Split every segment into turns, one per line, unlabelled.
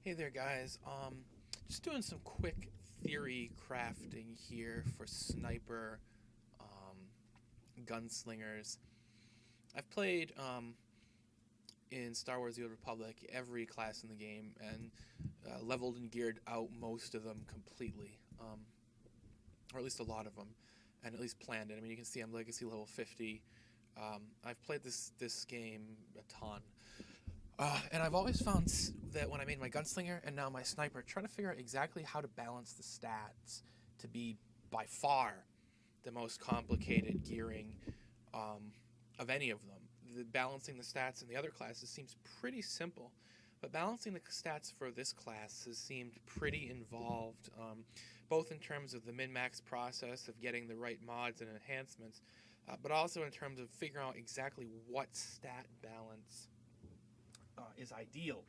Hey there, guys. Just doing some quick theory crafting here for sniper gunslingers. I've played in Star Wars: The Old Republic every class in the game and leveled and geared out most of them completely, or at least a lot of them, and at least planned it. I mean, you can see I'm Legacy level 50. I've played this game a ton. And I've always found that when I made my gunslinger and now my sniper, trying to figure out exactly how to balance the stats to be by far the most complicated gearing of any of them. Balancing the stats in the other classes seems pretty simple, but balancing the stats for this class has seemed pretty involved, both in terms of the min-max process of getting the right mods and enhancements, but also in terms of figuring out exactly what stat balance is ideal.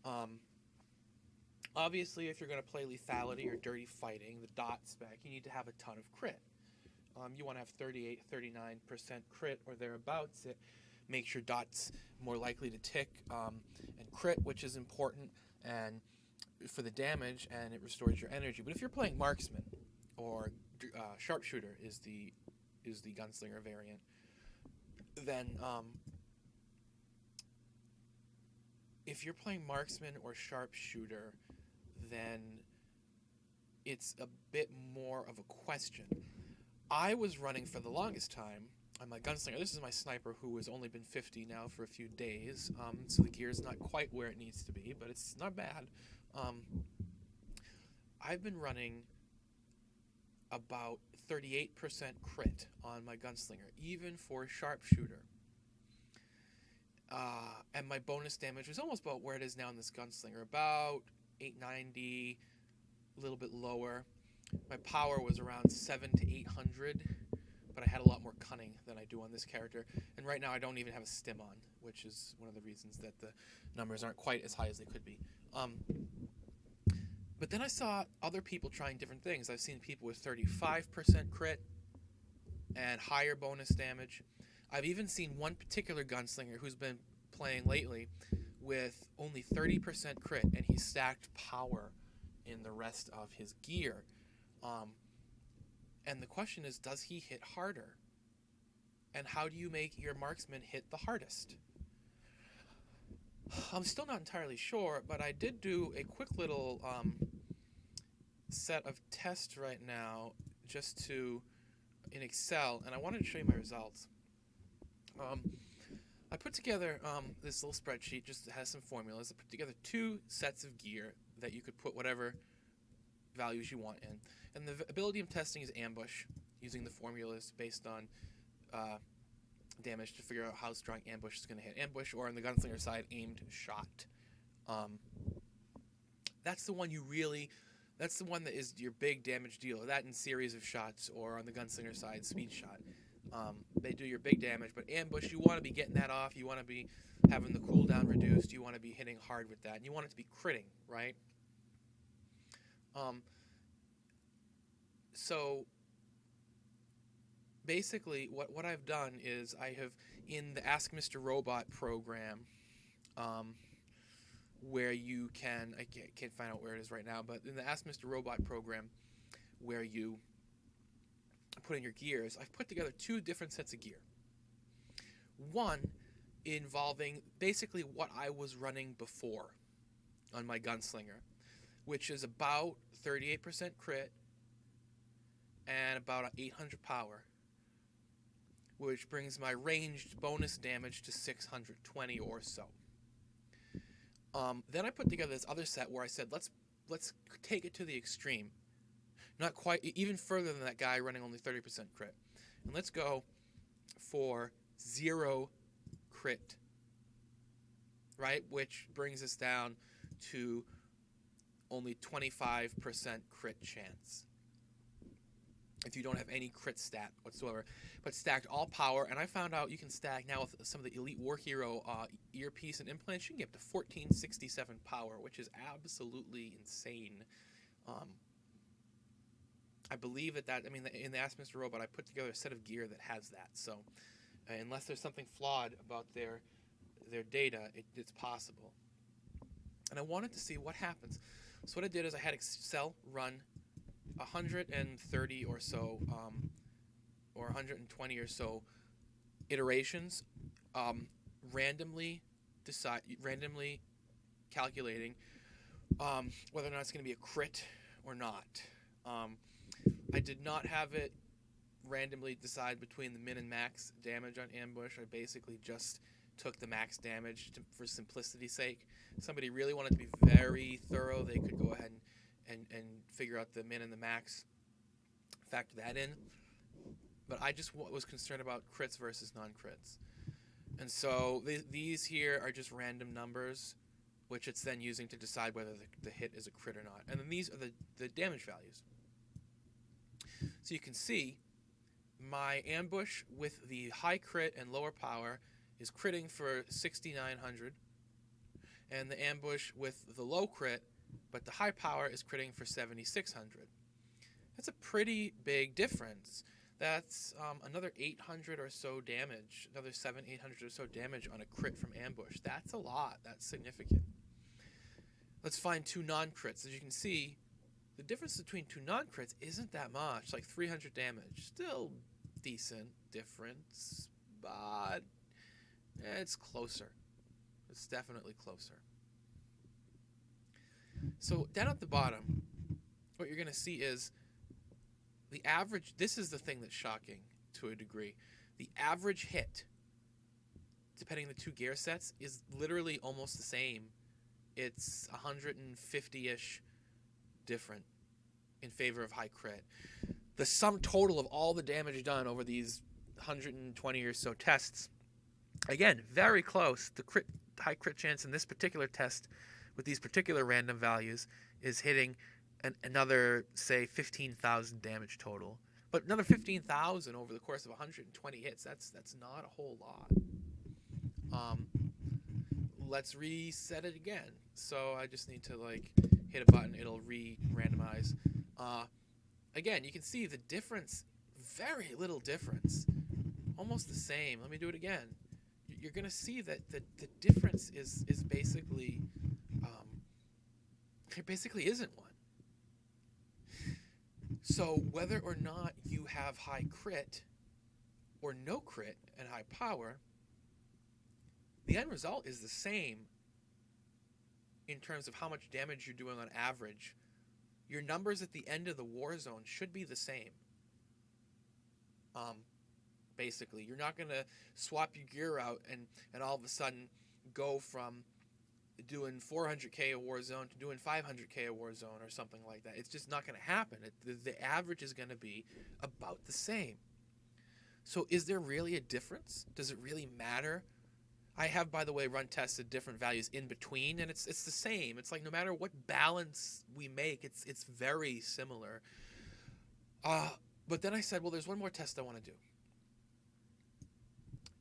Um, Obviously, if you're going to play lethality or dirty fighting, the dot spec, you need to have a ton of crit. You want to have 38, 39% crit or thereabouts. It makes your dots more likely to tick and crit, which is important and for the damage, and it restores your energy. But if you're playing marksman or sharpshooter is the gunslinger variant, then if you're playing marksman or sharpshooter, then it's a bit more of a question. I was running for the longest time on my gunslinger. This is my sniper who has only been 50 now for a few days, so the gear is not quite where it needs to be, but it's not bad. Um, I've been running about 38% crit on my gunslinger, even for sharpshooter. And my bonus damage was almost about where it is now in this gunslinger, about 890, a little bit lower. My power was around 7 to 800, but I had a lot more cunning than I do on this character. And right now I don't even have a stim on, which is one of the reasons that the numbers aren't quite as high as they could be. But then I saw other people trying different things. I've seen people with 35% crit and higher bonus damage. I've even seen one particular gunslinger who's been playing lately with only 30% crit, and he stacked power in the rest of his gear. And the question is, does he hit harder? And how do you make your marksman hit the hardest? I'm still not entirely sure, but I did do a quick little set of tests right now just in Excel, and I wanted to show you my results. I put together this little spreadsheet just has some formulas. I put together two sets of gear that you could put whatever values you want in. And the ability I'm testing is ambush, using the formulas based on damage to figure out how strong ambush is going to hit. Ambush, or on the gunslinger side, aimed shot. That's the one that's the one that is your big damage dealer. That in series of shots, or on the gunslinger side, speed shot. They do your big damage, but ambush, you want to be getting that off. You want to be having the cooldown reduced. You want to be hitting hard with that. And you want it to be critting, right? So basically, what I've done is I have, in the Ask Mr. Robot program, where you can, I can't find out where it is right now, but in the Ask Mr. Robot program, where you put in your gears, I've put together two different sets of gear. One involving basically what I was running before on my gunslinger, which is about 38% crit and about 800 power, which brings my ranged bonus damage to 620 or so. Then I put together this other set where I said, let's take it to the extreme. Not quite, even further than that guy running only 30% crit. And let's go for 0 crit, right? Which brings us down to only 25% crit chance if you don't have any crit stat whatsoever, but stacked all power. And I found out you can stack now with some of the Elite War Hero earpiece and implants. You can get up to 1467 power, which is absolutely insane. I believe in the Ask Mr. Robot, I put together a set of gear that has that. So unless there's something flawed about their data, it's possible. and I wanted to see what happens. So what I did is I had Excel run 130 or so, or 120 or so iterations, randomly calculating whether or not it's going to be a crit or not. I did not have it randomly decide between the min and max damage on ambush. I basically just took the max damage for simplicity's sake. If somebody really wanted to be very thorough, they could go ahead and figure out the min and the max, factor that in. But I just was concerned about crits versus non-crits. And so these here are just random numbers, which it's then using to decide whether the hit is a crit or not. And then these are the damage values. So you can see my ambush with the high crit and lower power is critting for 6,900. And the ambush with the low crit, but the high power, is critting for 7,600. That's a pretty big difference. That's another 800 or so damage, another 800 or so damage on a crit from ambush. That's a lot. That's significant. Let's find two non-crits. As you can see, the difference between two non-crits isn't that much, like 300 damage. Still decent difference, but it's closer. It's definitely closer. So down at the bottom, what you're going to see is the average. This is the thing that's shocking to a degree. The average hit, depending on the two gear sets, is literally almost the same. It's 150-ish different in favor of high crit. The sum total of all the damage done over these 120 or so tests, again, very close. The high crit chance in this particular test with these particular random values is hitting another, say, 15,000 damage total. But another 15,000 over the course of 120 hits, that's not a whole lot. Let's reset it again. So I just need to hit a button, it'll re-randomize. Again, you can see the difference, very little difference, almost the same. Let me do it again. You're going to see that the difference is basically, there basically isn't one. So whether or not you have high crit or no crit and high power, the end result is the same in terms of how much damage you're doing on average. Your numbers at the end of the war zone should be the same. Basically, you're not going to swap your gear out and all of a sudden go from doing 400k a war zone to doing 500k a war zone or something like that. It's just not going to happen. The average is going to be about the same. So is there really a difference? Does it really matter? I have, by the way, run tests at different values in between, and it's the same. It's like no matter what balance we make, it's very similar. But then I said, well, there's one more test I want to do.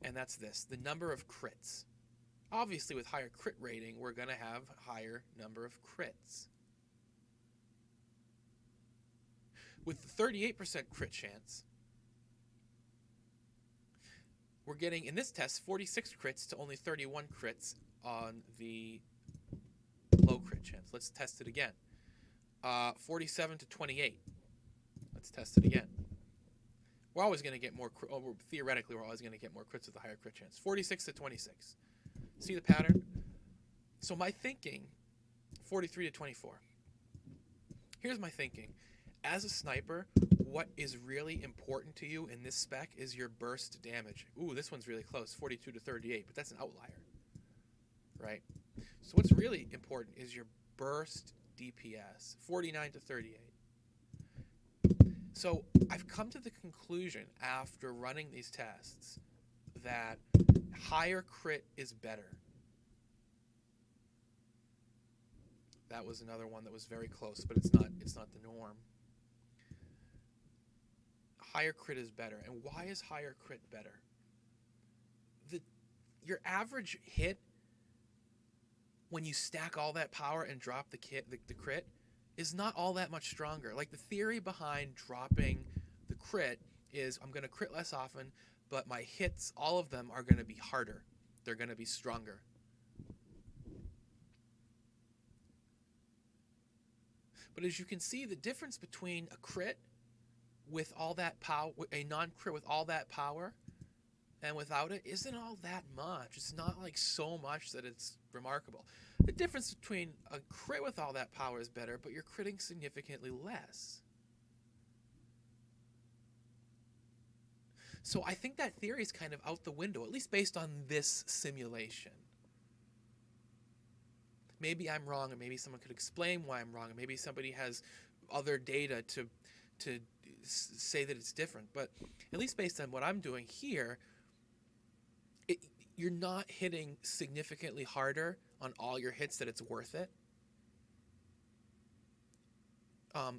And that's this, the number of crits. Obviously, with higher crit rating, we're going to have higher number of crits. With the 38% crit chance, we're getting, in this test, 46 crits to only 31 crits on the low crit chance. Let's test it again. 47 to 28. Let's test it again. We're always going to get more, theoretically, we're always going to get more crits with a higher crit chance. 46 to 26. See the pattern? So my thinking, 43 to 24. Here's my thinking. As a sniper, what is really important to you in this spec is your burst damage. Ooh, this one's really close, 42 to 38, but that's an outlier, right? So what's really important is your burst DPS, 49 to 38. So I've come to the conclusion after running these tests that higher crit is better. That was another one that was very close, but it's not the norm. Higher crit is better. And why is higher crit better? Your average hit, when you stack all that power and drop the crit, is not all that much stronger. Like, the theory behind dropping the crit is I'm going to crit less often, but my hits, all of them, are going to be harder. They're going to be stronger. But as you can see, the difference between a crit with all that power, a non-crit with all that power, and without it isn't all that much. It's not like so much that it's remarkable. The difference between a crit with all that power is better, but you're critting significantly less. So I think that theory is kind of out the window, at least based on this simulation. Maybe I'm wrong, and maybe someone could explain why I'm wrong, and maybe somebody has other data to say that it's different. But at least based on what I'm doing here, you're not hitting significantly harder on all your hits that it's worth it.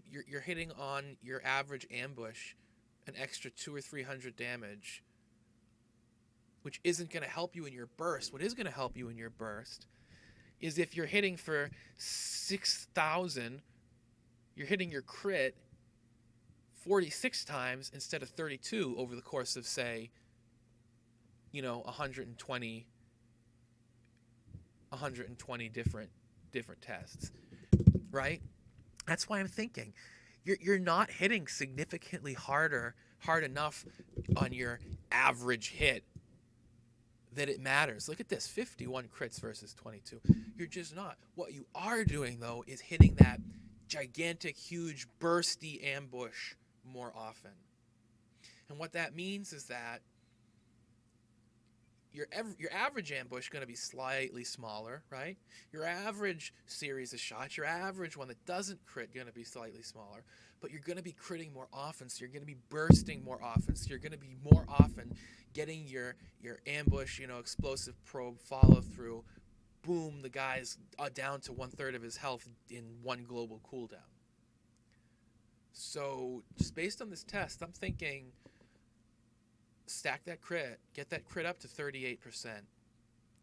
You're hitting on your average ambush an extra 200 or 300 damage, which isn't going to help you in your burst. What is going to help you in your burst is if you're hitting for 6,000, you're hitting your crit 46 times instead of 32 over the course of, say, 120 different tests, right? That's why I'm thinking you're not hitting significantly hard enough on your average hit that it matters. Look at this, 51 crits versus 22. You're just not. What you are doing, though, is hitting that gigantic, huge, bursty ambush more often. And what that means is that your average ambush is going to be slightly smaller, right? Your average series of shots, your average one that doesn't crit, going to be slightly smaller, but you're going to be critting more often, so you're going to be bursting more often, so you're going to be more often getting your ambush, explosive probe follow through. Boom, the guy's down to 1/3 of his health in one global cooldown. So just based on this test, I'm thinking stack that crit, get that crit up to 38%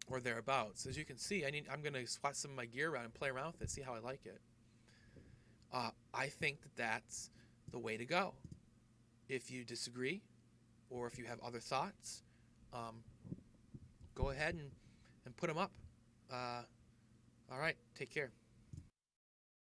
or thereabouts. As you can see, I'm going to swap some of my gear around and play around with it, see how I like it. I think that's the way to go. If you disagree, or if you have other thoughts, go ahead and put them up. All right, take care.